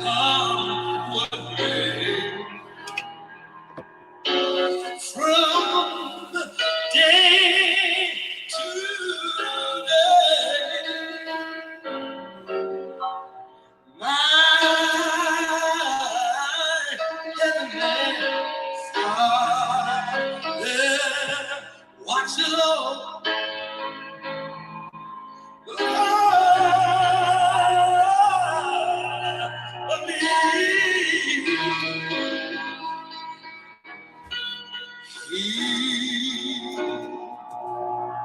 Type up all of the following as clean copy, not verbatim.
come what may. From day to day, my heavenly Father watches over me. He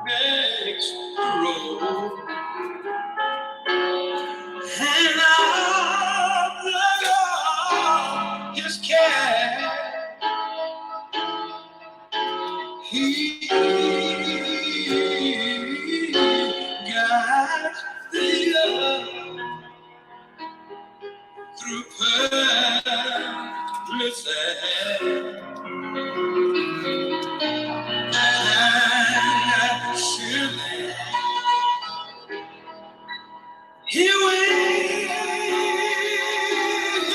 makes the road, and under His care, He guides the through perilous air. And surely He will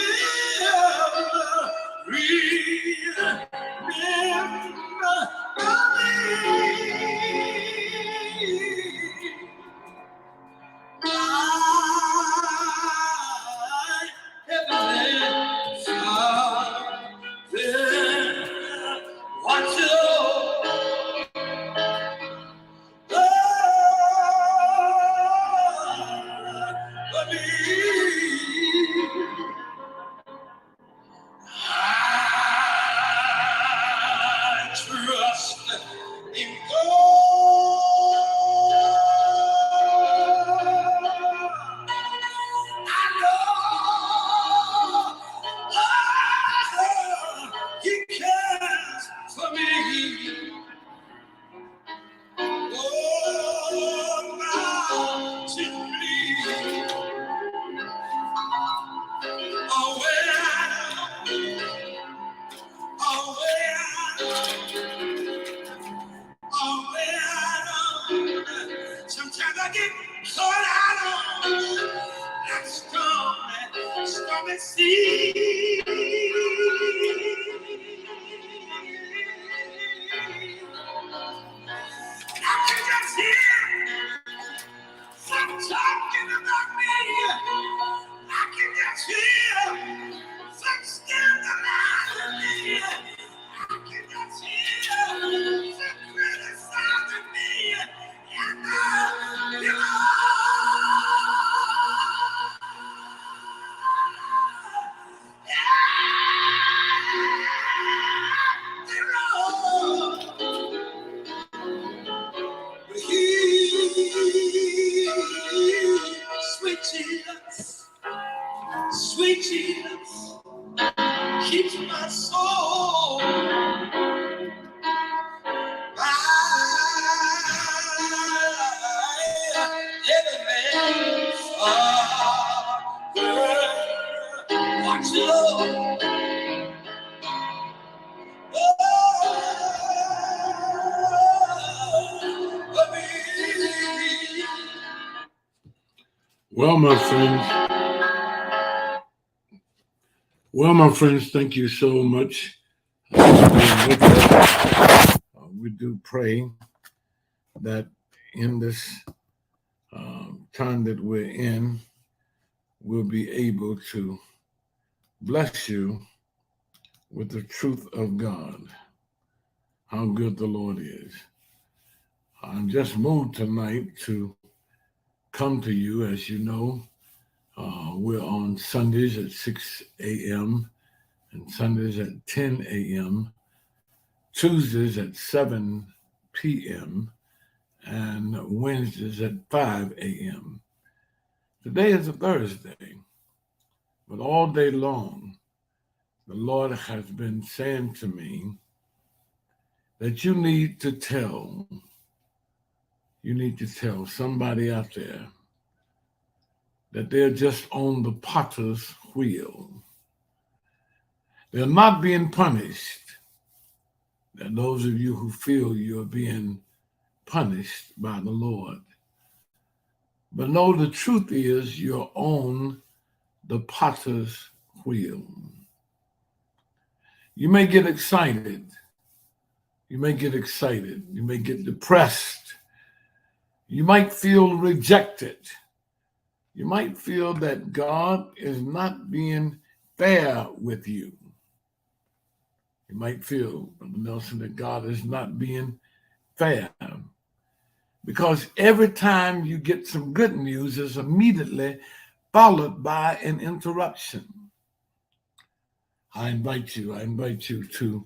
remember me. My heavenly Father watches over me. I trust in God. I know He cares for me. Oh, bountifully. Oh, sometimes I get caught out on that stormy sea. I can just hear some talking about me. I can just hear some scandalizing me. I can just hear some criticizing me. And you know, sweet Jesus, keeps my soul. My heavenly Father watches over me. Well, my friends, thank you so much for being with us. We do pray that in this time that we're in, we'll be able to bless you with the truth of God, how good the Lord is. I'm just moved tonight to come to you. As you know, we're on Sundays at 6 a.m. and Sundays at 10 a.m., Tuesdays at 7 p.m., and Wednesdays at 5 a.m. Today is a Thursday, but all day long, the Lord has been saying to me that you need to tell somebody out there that they're just on the potter's wheel. They're not being punished. There are those of you who feel you're being punished by the Lord. But no, the truth is you're on the potter's wheel. You may get excited. You may get excited. You may get depressed. You might feel rejected. You might feel that God is not being fair with you. You might feel, Brother Nelson, that God is not being fair. Because every time you get some good news, it's immediately followed by an interruption. I invite you to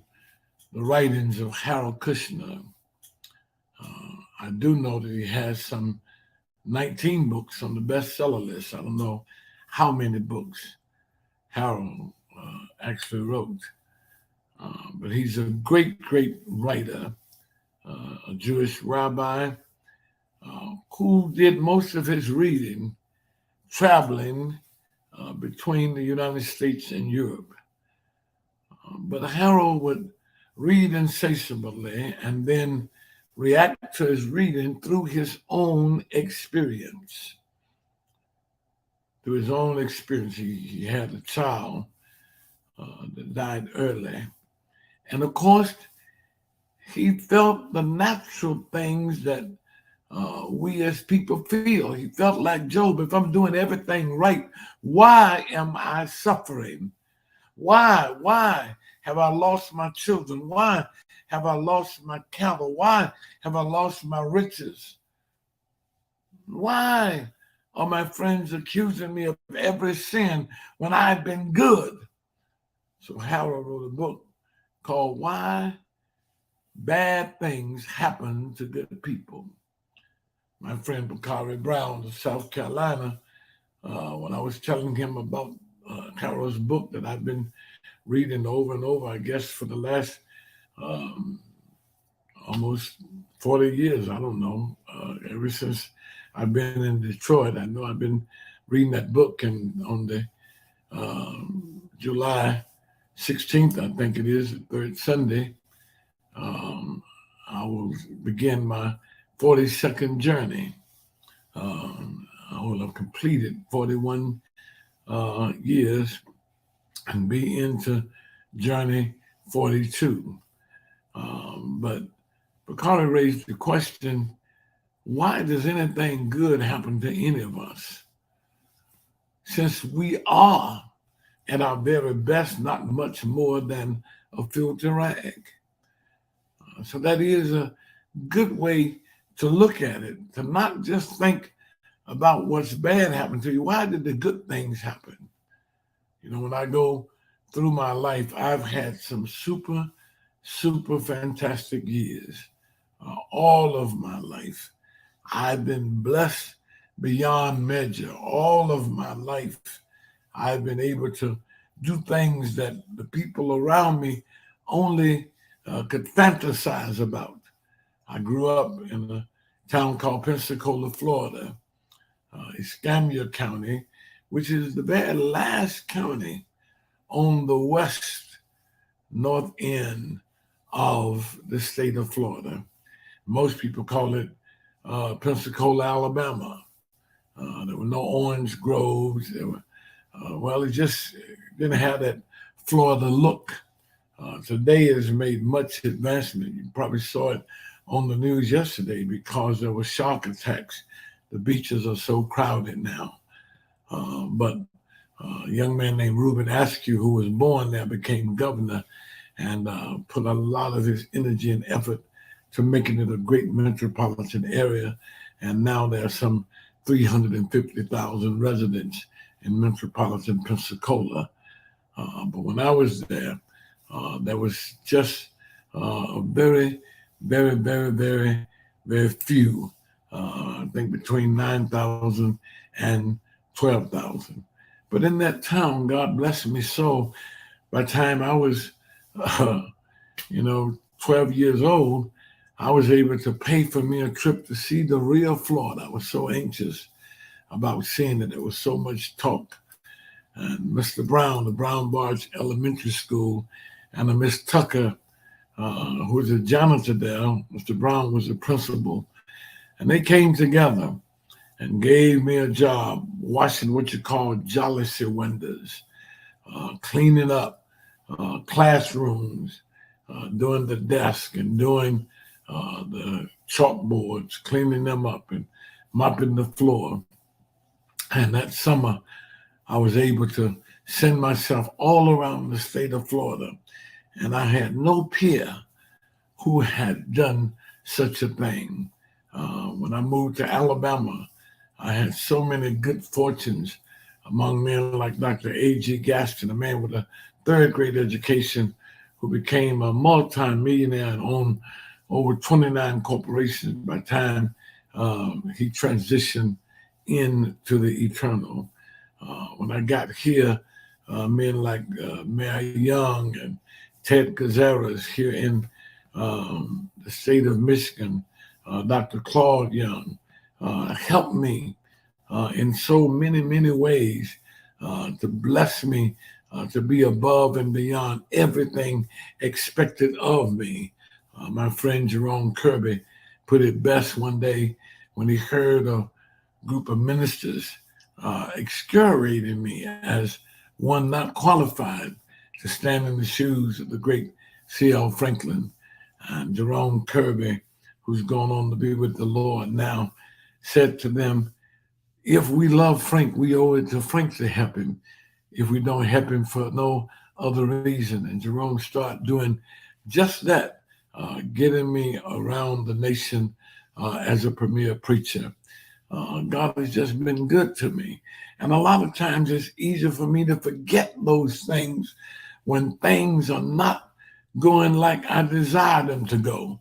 the writings of Harold Kushner. I do know that he has some 19 books on the bestseller list. I don't know how many books Harold actually wrote, but he's a great, great writer, a Jewish rabbi who did most of his reading traveling between the United States and Europe. But Harold would read insatiably and then react to his reading through his own experience. Through his own experience, he had a child that died early. And of course, he felt the natural things that we as people feel. He felt like Job, if I'm doing everything right, why am I suffering? Why have I lost my children? Why have I lost my cattle? Why have I lost my riches? Why are my friends accusing me of every sin when I've been good? So Harold wrote a book called Why Bad Things Happen to Good People. My friend Bakari Brown of South Carolina, when I was telling him about Harold's book that I've been reading over and over, I guess for the last almost 40 years, I don't know, ever since I've been in Detroit. I know I've been reading that book, and on the July 16th, I think it is, the third Sunday, I will begin my 42nd journey. I will have completed 41 years and be into journey 42. But Bakari raised the question, why does anything good happen to any of us? Since we are, at our very best, not much more than a filthy rag. So that is a good way to look at it, to not just think about what's bad happened to you. Why did the good things happen? You know, when I go through my life, I've had some super fantastic years. All of my life, I've been blessed beyond measure. All of my life, I've been able to do things that the people around me only could fantasize about. I grew up in a town called Pensacola, Florida, Escambia County, which is the very last county on the west north end of the state of Florida. Most people call it Pensacola, Alabama. There were no orange groves. There were, it just didn't have that Florida look. Today has made much advancement. You probably saw it on the news yesterday because there were shark attacks. The beaches are so crowded now. But a young man named Reuben Askew, who was born there, became governor and put a lot of his energy and effort to making it a great metropolitan area. And now there are some 350,000 residents in metropolitan Pensacola. But when I was there was just very few. I think between 9,000 and 12,000. But in that town, God blessed me so. By the time I was, 12 years old, I was able to pay for me a trip to see the real Florida. I was so anxious about seeing it. There was so much talk. And Mr. Brown, the Brown Barge Elementary School, and a Miss Tucker, who was a janitor there. Mr. Brown was the principal. And they came together and gave me a job washing what you call jealousy windows, cleaning up classrooms, doing the desk and doing the chalkboards, cleaning them up and mopping the floor. And that summer, I was able to send myself all around the state of Florida. And I had no peer who had done such a thing. When I moved to Alabama, I had so many good fortunes among men like Dr. A.G. Gaston, a man with a third grade education who became a multi-millionaire and owned over 29 corporations by the time he transitioned into the eternal. When I got here, men like Mayor Young and Ted Cazares here in the state of Michigan, Dr. Claude Young, helped me in so many, many ways to bless me to be above and beyond everything expected of me. My friend Jerome Kirby put it best one day when he heard a group of ministers excoriating me as one not qualified to stand in the shoes of the great C.L. Franklin. And Jerome Kirby, who's gone on to be with the Lord now, said to them, if we love Frank, we owe it to Frank to help him if we don't help him for no other reason. And Jerome started doing just that, getting me around the nation as a premier preacher. God has just been good to me. And a lot of times it's easier for me to forget those things when things are not going like I desire them to go.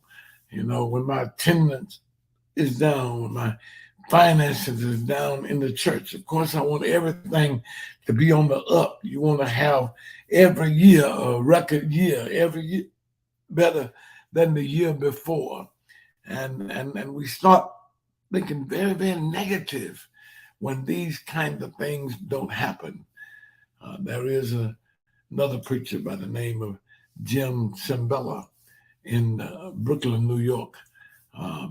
You know, when my attendance is down, when my finances is down in the church. Of course, I want everything to be on the up. You want to have every year a record year, every year better than the year before. And we start thinking very, very negative when these kind of things don't happen. There is another preacher by the name of Jim Cimbella in Brooklyn, New York,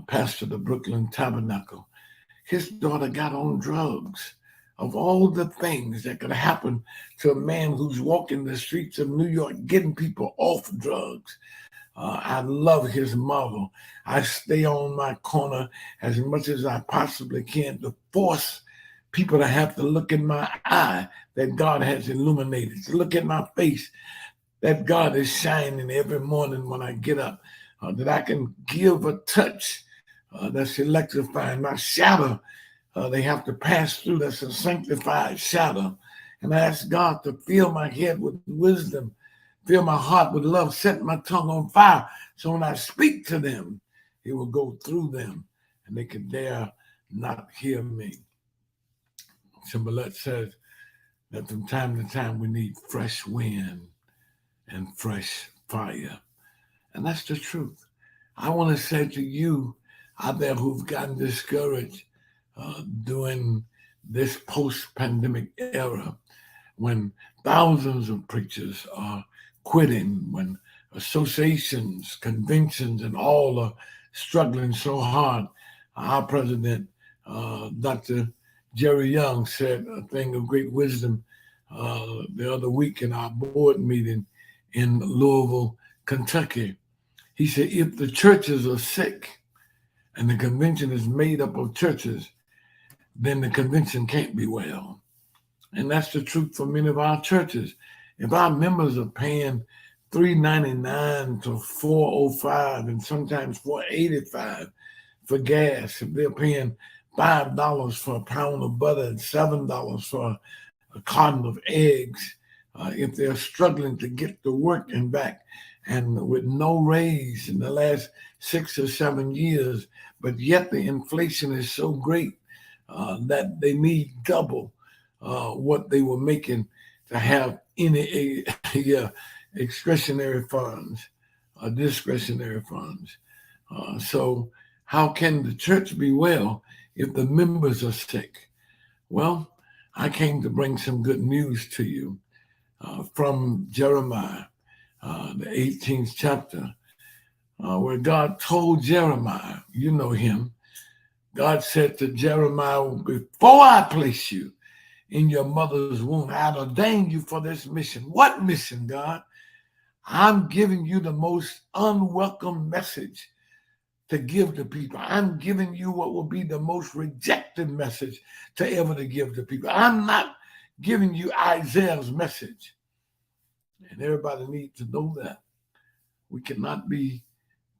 pastor of the Brooklyn Tabernacle. His daughter got on drugs. Of all the things that could happen to a man who's walking the streets of New York getting people off drugs, I love his model. I stay on my corner as much as I possibly can to force people to have to look in my eye that God has illuminated, to look at my face that God is shining every morning when I get up, that I can give a touch that's electrifying. My shadow, they have to pass through, that's a sanctified shadow. And I ask God to fill my head with wisdom, fill my heart with love, set my tongue on fire. So when I speak to them, it will go through them and they can dare not hear me. Timberlake says that from time to time we need fresh wind and fresh fire. And that's the truth. I want to say to you out there who've gotten discouraged during this post-pandemic era, when thousands of preachers are quitting, when associations, conventions, and all are struggling so hard. Our president, Dr. Jerry Young, said a thing of great wisdom the other week in our board meeting in Louisville, Kentucky. He said, if the churches are sick and the convention is made up of churches, then the convention can't be well. And that's the truth for many of our churches. If our members are paying $3.99 to $4.05 and sometimes $4.85 for gas, if they're paying $5 for a pound of butter and $7 for a carton of eggs, if they're struggling to get to work and back, and with no raise in the last 6 or 7 years, but yet the inflation is so great that they need double what they were making to have any discretionary funds. So how can the church be well if the members are sick? Well, I came to bring some good news to you from Jeremiah, the 18th chapter, where God told Jeremiah, you know him, God said to Jeremiah, before I place you in your mother's womb, I ordained you for this mission. What mission, God? I'm giving you the most unwelcome message to give to people. I'm giving you what will be the most rejected message to ever to give to people. I'm not giving you Isaiah's message. And everybody needs to know that. We cannot be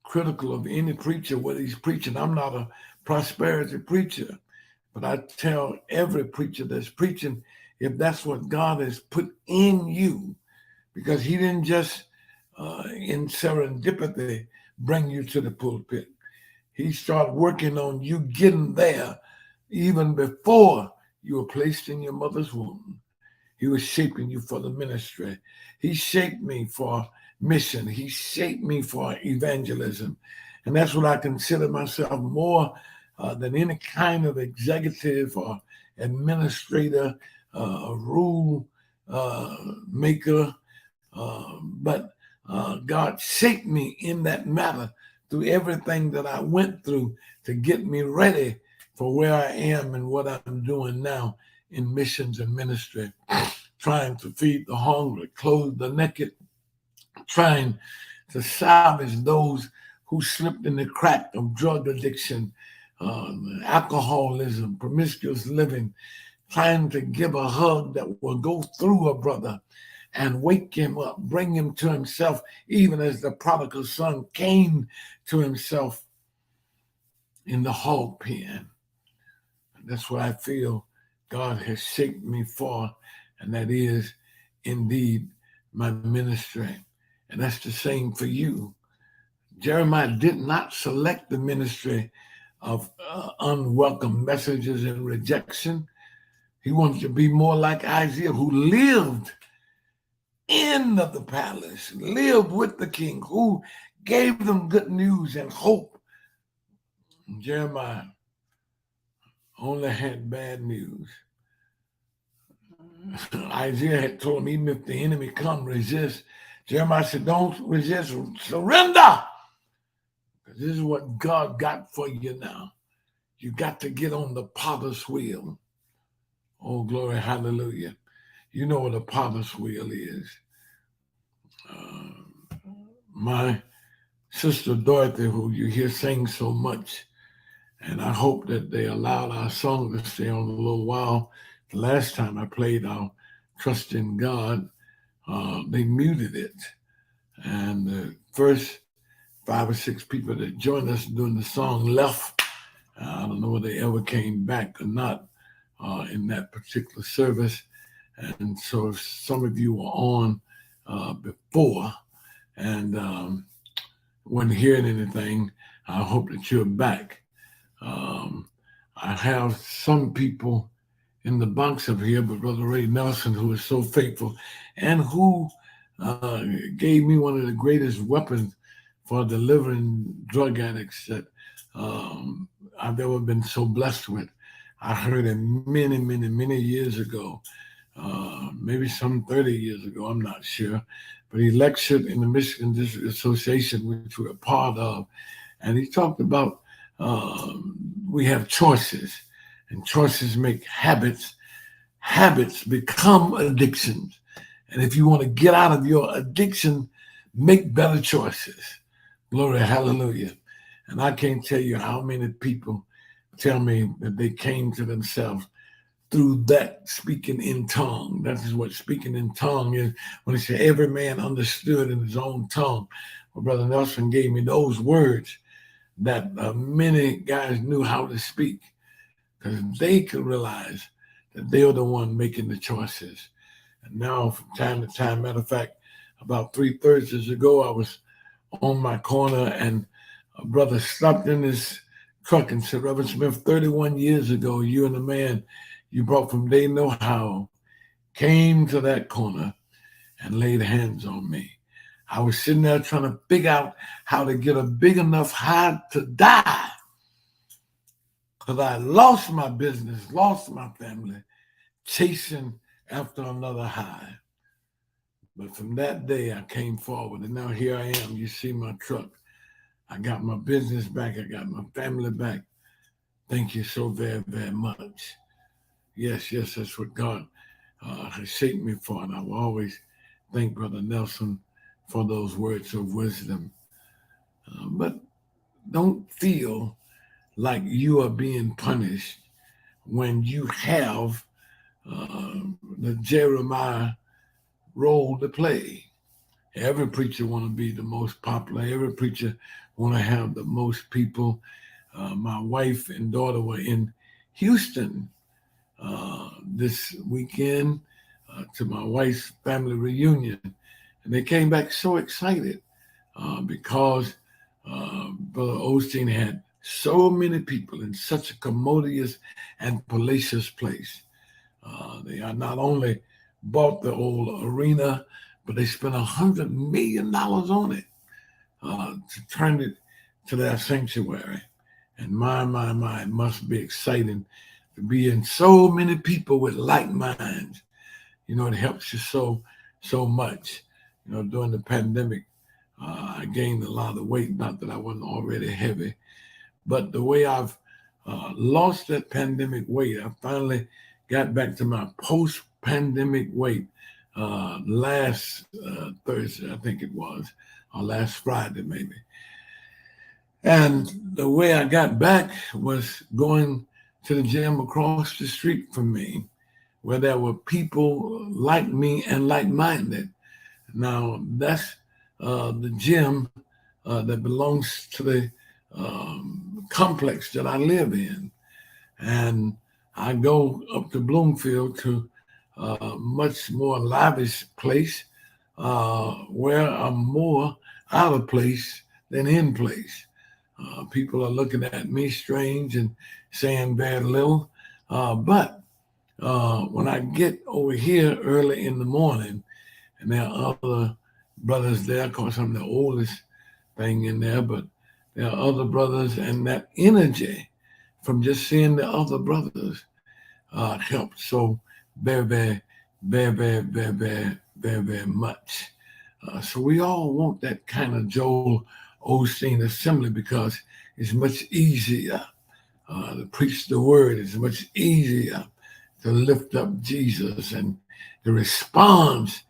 critical of any preacher, what he's preaching. I'm not a prosperity preacher, but I tell every preacher that's preaching, if that's what God has put in you, because he didn't just in serendipity bring you to the pulpit. He started working on you getting there even before you were placed in your mother's womb. He was shaping you for the ministry. He shaped me for mission. He shaped me for evangelism. And that's what I consider myself more than any kind of executive or administrator, rule maker. But God shaped me in that matter through everything that I went through to get me ready for where I am and what I'm doing now in missions and ministry, trying to feed the hungry, clothe the naked, trying to salvage those who slipped in the crack of drug addiction, alcoholism, promiscuous living, trying to give a hug that will go through a brother and wake him up, bring him to himself, even as the prodigal son came to himself in the hog pen. And that's what I feel God has shaped me for, and that is indeed my ministry. And that's the same for you. Jeremiah did not select the ministry of unwelcome messages and rejection. He wanted to be more like Isaiah, who lived in the palace, lived with the king, who gave them good news and hope. Jeremiah only had bad news. Isaiah had told him, even if the enemy come, resist. Jeremiah said, don't resist, surrender. Because this is what God got for you now. You got to get on the potter's wheel. Oh, glory, hallelujah. You know what a potter's wheel is. My sister Dorothy, who you hear sing so much, and I hope that they allowed our song to stay on a little while. The last time I played our Trust in God, they muted it. And the first 5 or 6 people that joined us during the song left. I don't know whether they ever came back or not in that particular service. And so if some of you were on before and weren't hearing anything, I hope that you're back. I have some people in the box up here, but Brother Ray Nelson, who is so faithful and who gave me one of the greatest weapons for delivering drug addicts that I've ever been so blessed with. I heard him many, many, many years ago, maybe some 30 years ago, I'm not sure. But he lectured in the Michigan District Association, which we're a part of. And he talked about we have choices, and choices make habits. Habits become addictions. And if you want to get out of your addiction, make better choices. Glory, hallelujah. And I can't tell you how many people tell me that they came to themselves through that speaking in tongue. That is what speaking in tongue is. When they say every man understood in his own tongue. Well, Brother Nelson gave me those words that many guys knew how to speak, because they could realize that they were the one making the choices. And now from time to time, matter of fact, about 3 Thursdays ago, I was on my corner and a brother stopped in his truck and said, Reverend Smith, 31 years ago, you and the man you brought from Dayton, Ohio, came to that corner and laid hands on me. I was sitting there trying to figure out how to get a big enough high to die, because I lost my business, lost my family, chasing after another high. But from that day, I came forward, and now here I am. You see my truck. I got my business back. I got my family back. Thank you so very, very much. Yes, that's what God has shaped me for. And I will always thank Brother Nelson for those words of wisdom. But don't feel like you are being punished when you have the Jeremiah role to play. Every preacher want to be the most popular. Every preacher want to have the most people. My wife and daughter were in Houston this weekend to my wife's family reunion, and they came back so excited because Brother Osteen had so many people in such a commodious and palatial place. They are not only bought the old arena, but they spent $100 million on it to turn it to their sanctuary. And my, it must be exciting to be in so many people with like minds. You know, it helps you so much. You know, during the pandemic, I gained a lot of weight, not that I wasn't already heavy, but the way I've lost that pandemic weight, I finally got back to my post-pandemic weight last Thursday, I think it was, or last Friday maybe. And the way I got back was going to the gym across the street from me, where there were people like me and like-minded. Now, that's the gym that belongs to the complex that I live in. And I go up to Bloomfield to a much more lavish place where I'm more out of place than in place. People are looking at me strange and saying very little. But when I get over here early in the morning, and there are other brothers there, of course, I'm the oldest thing in there, but there are other brothers, and that energy from just seeing the other brothers helped so very much. So we all want that kind of Joel Osteen assembly because it's much easier to preach the word. It's much easier to lift up Jesus, and the response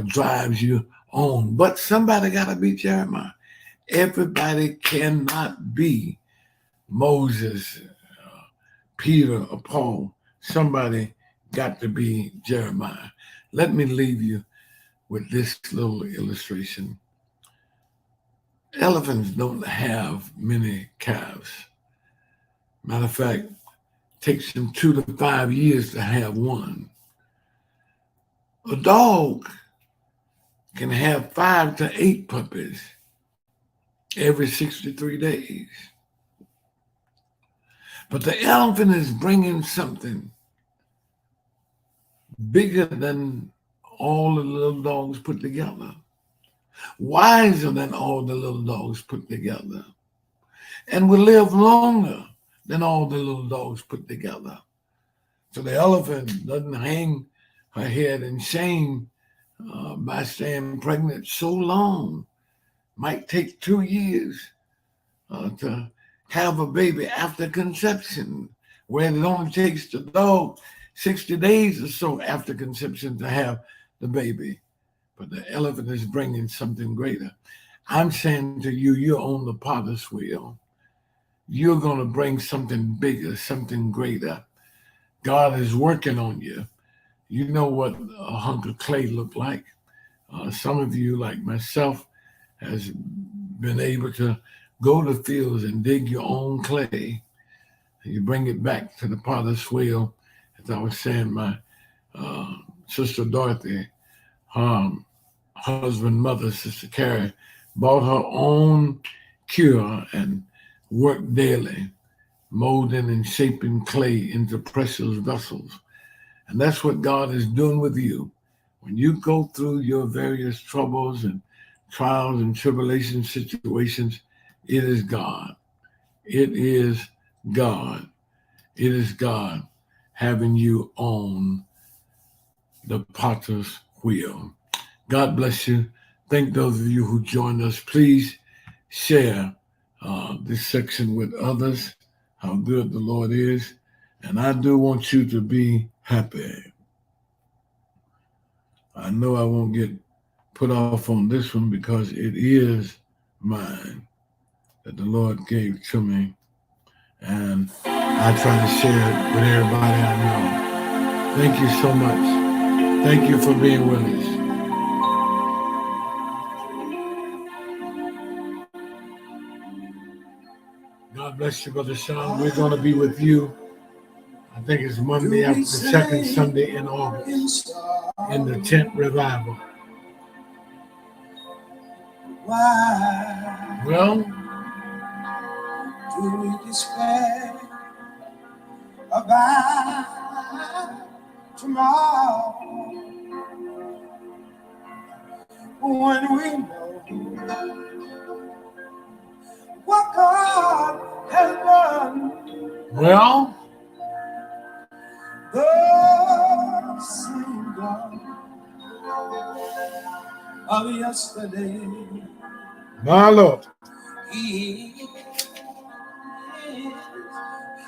drives you on. But somebody got to be Jeremiah. Everybody cannot be Moses, Peter, or Paul. Somebody got to be Jeremiah. Let me leave you with this little illustration. Elephants don't have many calves. Matter of fact, it takes them 2 to 5 years to have one. A dog can have 5 to 8 puppies every 63 days. But the elephant is bringing something bigger than all the little dogs put together, wiser than all the little dogs put together, and will live longer than all the little dogs put together. So the elephant doesn't hang her head in shame by staying pregnant so long. Might take 2 years to have a baby after conception, where it only takes the dog 60 days or so after conception to have the baby. But the elephant is bringing something greater. I'm saying to you, you're on the potter's wheel. You're going to bring something bigger, something greater. God is working on you. You know what a hunk of clay looked like. Some of you, like myself, has been able to go to fields and dig your own clay. You bring it back to the potter's wheel. As I was saying, my sister Dorothy, husband, mother, Sister Carrie, bought her own cure and worked daily, molding and shaping clay into precious vessels. And that's what God is doing with you. When you go through your various troubles and trials and tribulation situations, it is God. It is God. It is God having you on the potter's wheel. God bless you. Thank those of you who joined us. Please share this section with others. how good the Lord is. And I do want you to be happy. I know I won't get put off on this one because it is mine that the Lord gave to me. And I try to share it with everybody I know. Thank you so much. Thank you for being with us. God bless you, Brother Sean. We're going to be with you. I think it's Monday after the second Sunday in August in the tent revival. Why? Well, do we despair about tomorrow when we know what God has done? Well, the same God of yesterday, my Lord, He is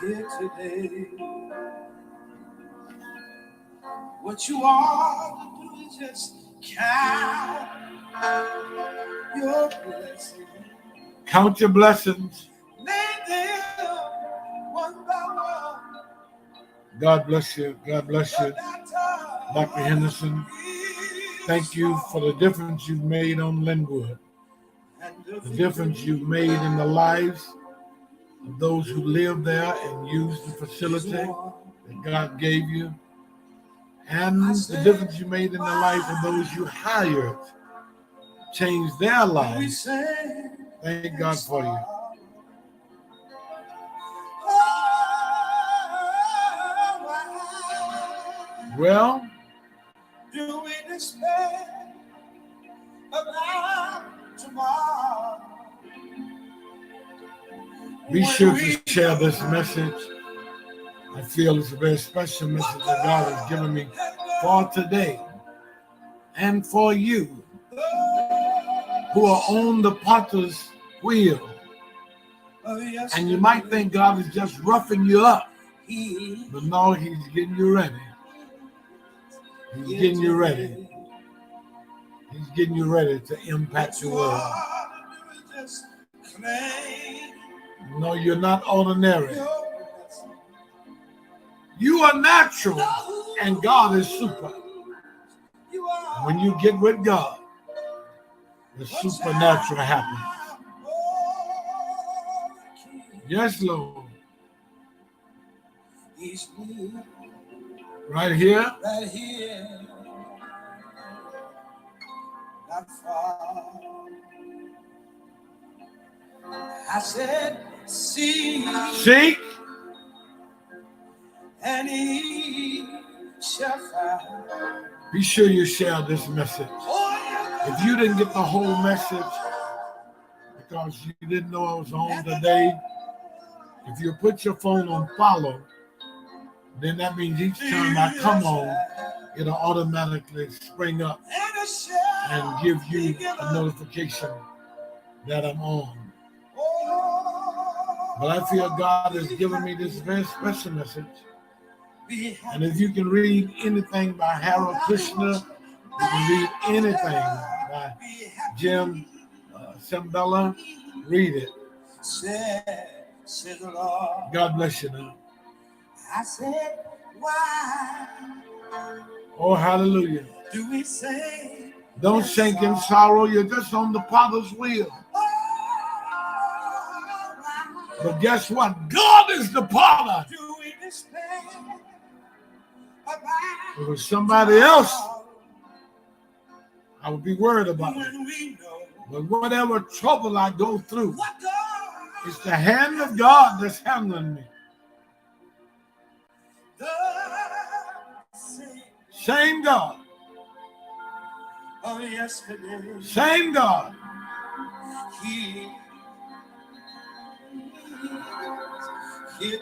here today. What you ought to do is just count your blessings. Count your blessings. Name them one by one. God bless you. God bless you. Dr. Henderson, thank you for the difference you've made on Linwood. The difference you've made in the lives of those who live there and use the facility that God gave you. And the difference you made in the life of those you hired, changed their lives. Thank God for you. Well, do we despair about tomorrow? Be sure to share this message. I feel it's a very special message that God has given me for today and for you who are on the potter's wheel. And you might think God is just roughing you up, but no, He's getting you ready. He's getting you ready. He's getting you ready to impact the world. No, you're not ordinary. You are natural, and God is super. When you get with God, the supernatural happens. Yes, Lord. Right here. Right here. Not far. I said, seek, and He shall find. Be sure you share this message. If you didn't get the whole message because you didn't know I was on today, if you put your phone on follow, then that means each time I come on, it'll automatically spring up and give you a notification that I'm on. But I feel God has given me this very special message. And if you can read anything by Harold Kushner, you can read anything by Jim Cimbala, read it. God bless you now. I said, why? Oh, hallelujah. Do we say? Don't sink in sorrow. You're just on the potter's wheel. But guess what? God is the potter. Do we despair? If it was somebody else, I would be worried about it. But whatever trouble I go through, it's the hand of God that's handling me. Same God. Same God. He